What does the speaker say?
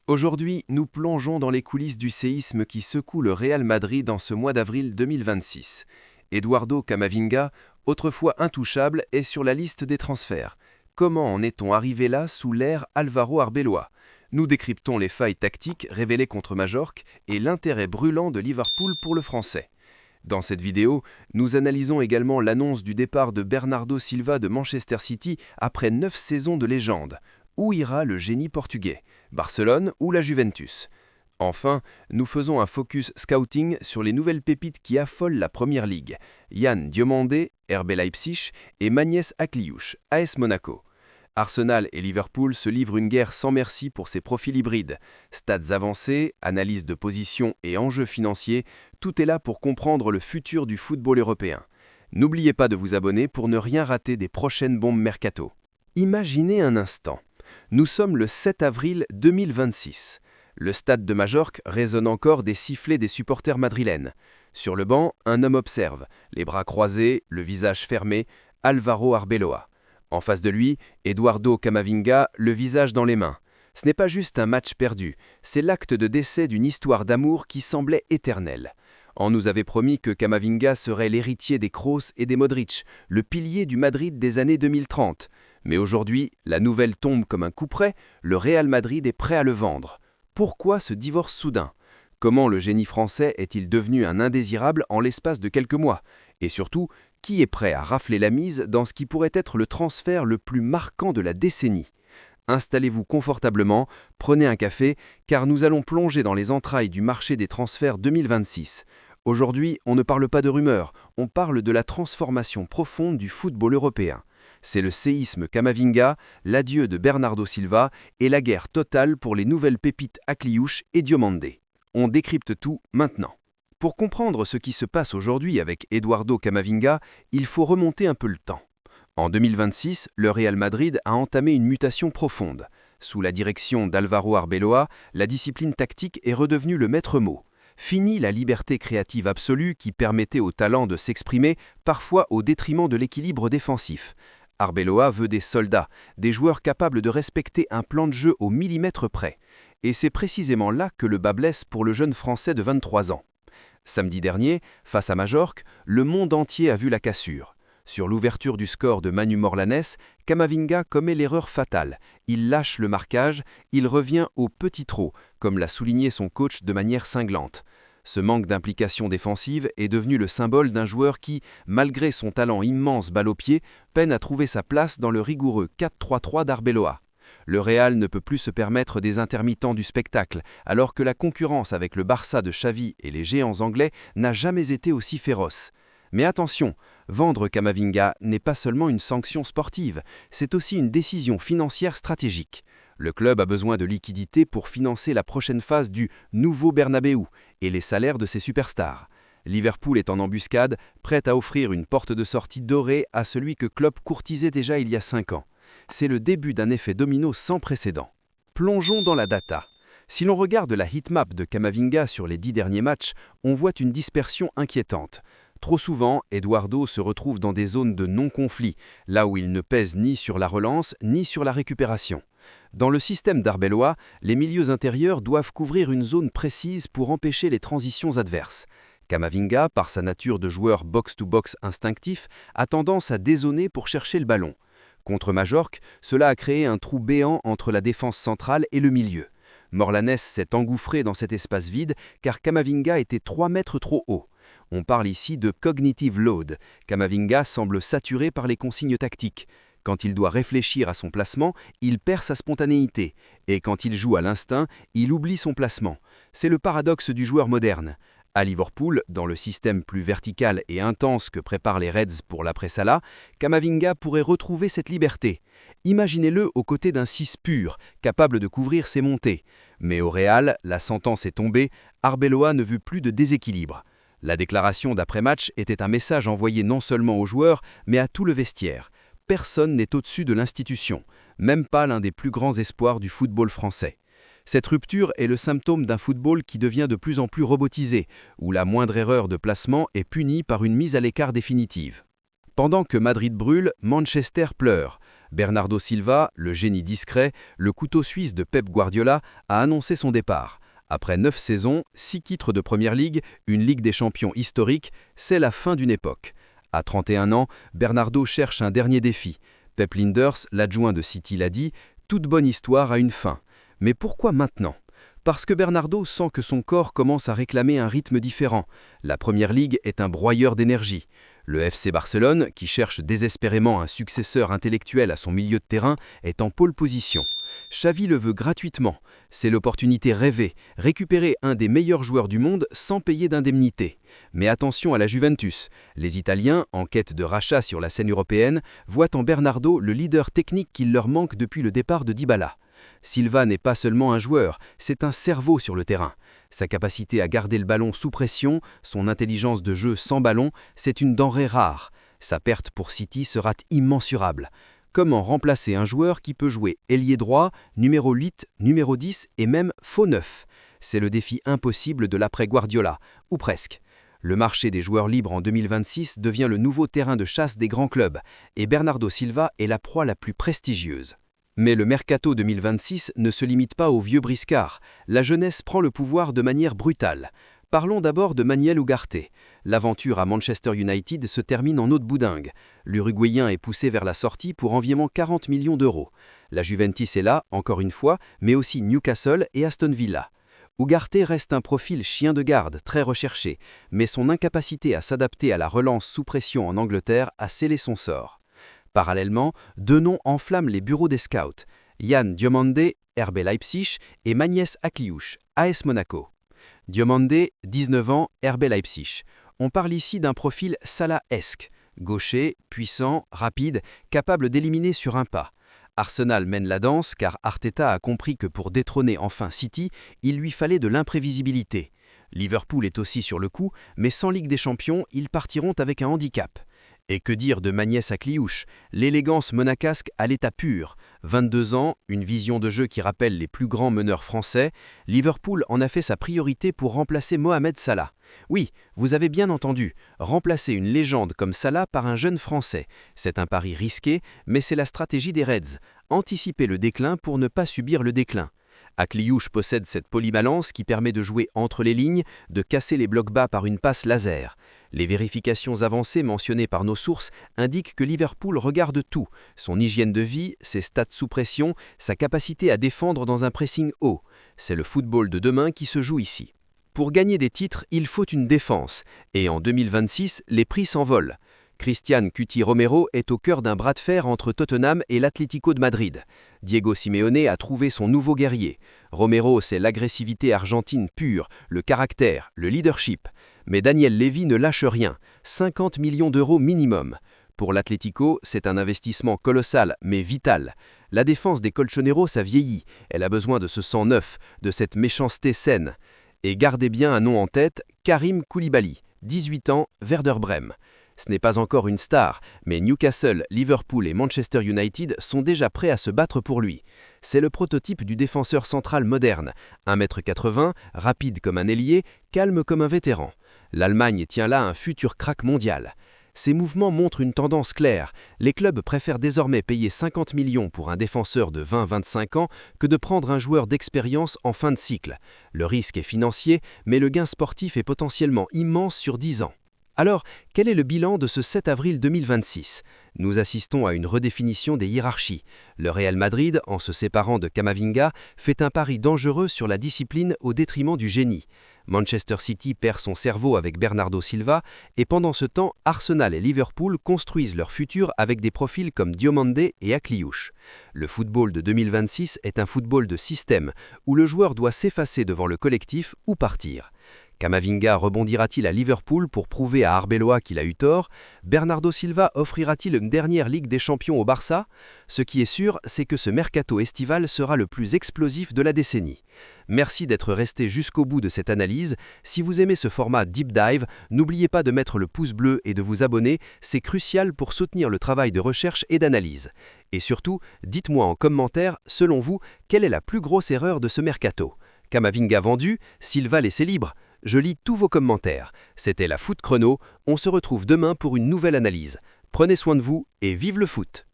Aujourd'hui, nous plongeons dans les coulisses du séisme qui secoue le Real Madrid en ce mois d'avril 2026. Eduardo Camavinga, autrefois intouchable, est sur la liste des transferts. Comment en est-on arrivé là sous l'ère Álvaro Arbeloa? Nous décryptons les failles tactiques révélées contre Majorque et l'intérêt brûlant de Liverpool pour le Français. Dans cette vidéo, nous analysons également l'annonce du départ de Bernardo Silva de Manchester City après 9 saisons de légende. Où ira le génie portugais? Barcelone ou la Juventus? Enfin, nous faisons un focus scouting sur les nouvelles pépites qui affolent la Première Ligue. Yann Diomandé, RB Leipzig et Magnès Akliouche, AS Monaco. Arsenal et Liverpool se livrent une guerre sans merci pour ces profils hybrides. Stats avancés, analyse de position et enjeux financiers, tout est là pour comprendre le futur du football européen. N'oubliez pas de vous abonner pour ne rien rater des prochaines bombes mercato. Imaginez un instant. Nous sommes le 7 avril 2026. Le stade de Majorque résonne encore des sifflets des supporters madrilènes. Sur le banc, un homme observe, les bras croisés, le visage fermé, Álvaro Arbeloa. En face de lui, Eduardo Camavinga, le visage dans les mains. Ce n'est pas juste un match perdu, c'est l'acte de décès d'une histoire d'amour qui semblait éternelle. On nous avait promis que Camavinga serait l'héritier des Kroos et des Modric, le pilier du Madrid des années 2030. Mais aujourd'hui, la nouvelle tombe comme un coup près, le Real Madrid est prêt à le vendre. Pourquoi ce divorce soudain? Comment le génie français est-il devenu un indésirable en l'espace de quelques mois? Et surtout, qui est prêt à rafler la mise dans ce qui pourrait être le transfert le plus marquant de la décennie? Installez-vous confortablement, prenez un café, car nous allons plonger dans les entrailles du marché des transferts 2026. Aujourd'hui, on ne parle pas de rumeurs, on parle de la transformation profonde du football européen. C'est le séisme Camavinga, l'adieu de Bernardo Silva et la guerre totale pour les nouvelles pépites Akliouche et Diomandé. On décrypte tout maintenant. Pour comprendre ce qui se passe aujourd'hui avec Eduardo Camavinga, il faut remonter un peu le temps. En 2026, le Real Madrid a entamé une mutation profonde. Sous la direction d'Álvaro Arbeloa, la discipline tactique est redevenue le maître mot. Fini la liberté créative absolue qui permettait aux talents de s'exprimer, parfois au détriment de l'équilibre défensif. Arbeloa veut des soldats, des joueurs capables de respecter un plan de jeu au millimètre près. Et c'est précisément là que le bât blesse pour le jeune Français de 23 ans. Samedi dernier, face à Majorque, le monde entier a vu la cassure. Sur l'ouverture du score de Manu Morlanes, Camavinga commet l'erreur fatale. Il lâche le marquage, il revient au petit trot, comme l'a souligné son coach de manière cinglante. Ce manque d'implication défensive est devenu le symbole d'un joueur qui, malgré son talent immense balle au pied, peine à trouver sa place dans le rigoureux 4-3-3 d'Arbeloa. Le Real ne peut plus se permettre des intermittents du spectacle, alors que la concurrence avec le Barça de Xavi et les géants anglais n'a jamais été aussi féroce. Mais attention, vendre Camavinga n'est pas seulement une sanction sportive, c'est aussi une décision financière stratégique. Le club a besoin de liquidités pour financer la prochaine phase du nouveau Bernabéu et les salaires de ses superstars. Liverpool est en embuscade, prête à offrir une porte de sortie dorée à celui que Klopp courtisait déjà il y a 5 ans. C'est le début d'un effet domino sans précédent. Plongeons dans la data. Si l'on regarde la heatmap de Camavinga sur les 10 derniers matchs, on voit une dispersion inquiétante. Trop souvent, Eduardo se retrouve dans des zones de non-conflit, là où il ne pèse ni sur la relance ni sur la récupération. Dans le système d'Arbeloa, les milieux intérieurs doivent couvrir une zone précise pour empêcher les transitions adverses. Camavinga, par sa nature de joueur box-to-box instinctif, a tendance à dézoner pour chercher le ballon. Contre Majorque, cela a créé un trou béant entre la défense centrale et le milieu. Morlanes s'est engouffré dans cet espace vide car Camavinga était 3 mètres trop haut. On parle ici de cognitive load. Camavinga semble saturé par les consignes tactiques. Quand il doit réfléchir à son placement, il perd sa spontanéité. Et quand il joue à l'instinct, il oublie son placement. C'est le paradoxe du joueur moderne. À Liverpool, dans le système plus vertical et intense que préparent les Reds pour l'après-Salah, Camavinga pourrait retrouver cette liberté. Imaginez-le aux côtés d'un 6 pur, capable de couvrir ses montées. Mais au Real, la sentence est tombée, Arbeloa ne veut plus de déséquilibre. La déclaration d'après-match était un message envoyé non seulement aux joueurs, mais à tout le vestiaire. Personne n'est au-dessus de l'institution, même pas l'un des plus grands espoirs du football français. Cette rupture est le symptôme d'un football qui devient de plus en plus robotisé, où la moindre erreur de placement est punie par une mise à l'écart définitive. Pendant que Madrid brûle, Manchester pleure. Bernardo Silva, le génie discret, le couteau suisse de Pep Guardiola, a annoncé son départ. Après 9 saisons, 6 titres de Première Ligue, une Ligue des champions historique, c'est la fin d'une époque. À 31 ans, Bernardo cherche un dernier défi. Pep Lijnders, l'adjoint de City, l'a dit, toute bonne histoire a une fin. Mais pourquoi maintenant ? Parce que Bernardo sent que son corps commence à réclamer un rythme différent. La Première Ligue est un broyeur d'énergie. Le FC Barcelone, qui cherche désespérément un successeur intellectuel à son milieu de terrain, est en pole position. Xavi le veut gratuitement. C'est l'opportunité rêvée, récupérer un des meilleurs joueurs du monde sans payer d'indemnité. Mais attention à la Juventus. Les Italiens, en quête de rachat sur la scène européenne, voient en Bernardo le leader technique qu'il leur manque depuis le départ de Dybala. Silva n'est pas seulement un joueur, c'est un cerveau sur le terrain. Sa capacité à garder le ballon sous pression, son intelligence de jeu sans ballon, c'est une denrée rare. Sa perte pour City sera immensurable. Comment remplacer un joueur qui peut jouer ailier droit, numéro 8, numéro 10 et même faux 9 ? C'est le défi impossible de l'après-Guardiola, ou presque. Le marché des joueurs libres en 2026 devient le nouveau terrain de chasse des grands clubs, et Bernardo Silva est la proie la plus prestigieuse. Mais le mercato 2026 ne se limite pas aux vieux briscards. La jeunesse prend le pouvoir de manière brutale. Parlons d'abord de Manuel Ugarte. L'aventure à Manchester United se termine en eau de boudingue. L'Uruguayen est poussé vers la sortie pour environ 40 millions d'euros. La Juventus est là, encore une fois, mais aussi Newcastle et Aston Villa. Ugarte reste un profil chien de garde très recherché, mais son incapacité à s'adapter à la relance sous pression en Angleterre a scellé son sort. Parallèlement, 2 noms enflamment les bureaux des scouts, Yann Diomande, RB Leipzig, et Magnès Akliouche, AS Monaco. Diomande, 19 ans, RB Leipzig. On parle ici d'un profil Salah-esque, gaucher, puissant, rapide, capable d'éliminer sur un pas. Arsenal mène la danse car Arteta a compris que pour détrôner enfin City, il lui fallait de l'imprévisibilité. Liverpool est aussi sur le coup, mais sans Ligue des Champions, ils partiront avec un handicap. Et que dire de Magnès Akliouche, l'élégance monacasque à l'état pur. 22 ans, une vision de jeu qui rappelle les plus grands meneurs français, Liverpool en a fait sa priorité pour remplacer Mohamed Salah. Oui, vous avez bien entendu, remplacer une légende comme Salah par un jeune Français. C'est un pari risqué, mais c'est la stratégie des Reds. Anticiper le déclin pour ne pas subir le déclin. Akliouche possède cette polyvalence qui permet de jouer entre les lignes, de casser les blocs bas par une passe laser. Les vérifications avancées mentionnées par nos sources indiquent que Liverpool regarde tout, son hygiène de vie, ses stats sous pression, sa capacité à défendre dans un pressing haut. C'est le football de demain qui se joue ici. Pour gagner des titres, il faut une défense, et en 2026, les prix s'envolent. Christian Cuti Romero est au cœur d'un bras de fer entre Tottenham et l'Atlético de Madrid. Diego Simeone a trouvé son nouveau guerrier. Romero, c'est l'agressivité argentine pure, le caractère, le leadership. Mais Daniel Levy ne lâche rien, 50 millions d'euros minimum. Pour l'Atlético, c'est un investissement colossal, mais vital. La défense des Colchoneros a vieilli, elle a besoin de ce sang neuf, de cette méchanceté saine. Et gardez bien un nom en tête, Karim Koulibaly, 18 ans, Werder Brême. Ce n'est pas encore une star, mais Newcastle, Liverpool et Manchester United sont déjà prêts à se battre pour lui. C'est le prototype du défenseur central moderne, 1,80 m, rapide comme un ailier, calme comme un vétéran. L'Allemagne tient là un futur crack mondial. Ces mouvements montrent une tendance claire. Les clubs préfèrent désormais payer 50 millions pour un défenseur de 20-25 ans que de prendre un joueur d'expérience en fin de cycle. Le risque est financier, mais le gain sportif est potentiellement immense sur 10 ans. Alors, quel est le bilan de ce 7 avril 2026 ? Nous assistons à une redéfinition des hiérarchies. Le Real Madrid, en se séparant de Camavinga, fait un pari dangereux sur la discipline au détriment du génie. Manchester City perd son cerveau avec Bernardo Silva, et pendant ce temps, Arsenal et Liverpool construisent leur futur avec des profils comme Diomande et Akliouche. Le football de 2026 est un football de système, où le joueur doit s'effacer devant le collectif ou partir. Camavinga rebondira-t-il à Liverpool pour prouver à Arbeloa qu'il a eu tort ? Bernardo Silva offrira-t-il une dernière Ligue des Champions au Barça ? Ce qui est sûr, c'est que ce mercato estival sera le plus explosif de la décennie. Merci d'être resté jusqu'au bout de cette analyse. Si vous aimez ce format Deep Dive, n'oubliez pas de mettre le pouce bleu et de vous abonner, c'est crucial pour soutenir le travail de recherche et d'analyse. Et surtout, dites-moi en commentaire, selon vous, quelle est la plus grosse erreur de ce mercato ? Camavinga vendu, Silva laissé libre ? Je lis tous vos commentaires. C'était la Foot Chrono. On se retrouve demain pour une nouvelle analyse. Prenez soin de vous et vive le foot!